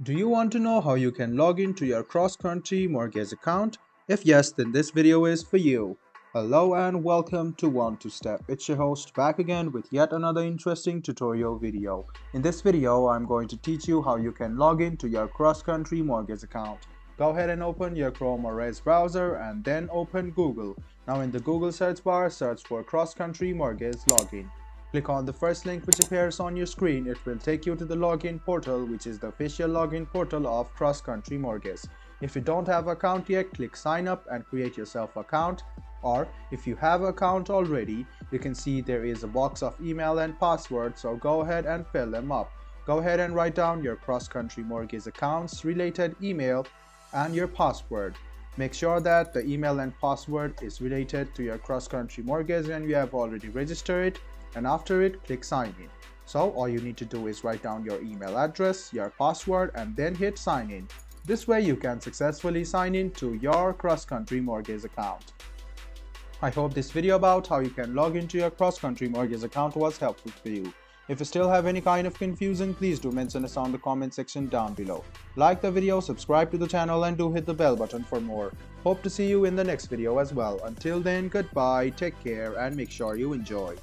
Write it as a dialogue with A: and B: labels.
A: Do you want to know how you can log into your cross-country mortgage account? If yes, then this video is for you. Hello and welcome to One to Step. It's your host back again with yet another interesting tutorial video. In this video, I'm going to teach you how you can log into your cross-country mortgage account. Go ahead and open your Chrome or Edge browser and then open Google. Now in the Google search bar, search for cross-country mortgage login. Click on the first link which appears on your screen. It will take you to the login portal, which is the official login portal of Cross Country Mortgage. If you don't have an account yet, click sign up and create yourself an account. Or if you have an account already, you can see there is a box of email and password, so go ahead and fill them up. Go ahead and write down your Cross Country Mortgage account's related email and your password. Make sure that the email and password is related to your Cross Country Mortgage and you have already registered it. And after it, click sign in. So all you need to do is write down your email address, your password, and then hit sign in. This way you can successfully sign in to your cross-country mortgage account. I hope this video about how you can log into your cross-country mortgage account was helpful for you. If you still have any kind of confusion, please do mention us on the comment section down below. Like the video, subscribe to the channel, and do hit the bell button for more. Hope to see you in the next video as well. Until then, goodbye, take care, and make sure you enjoy.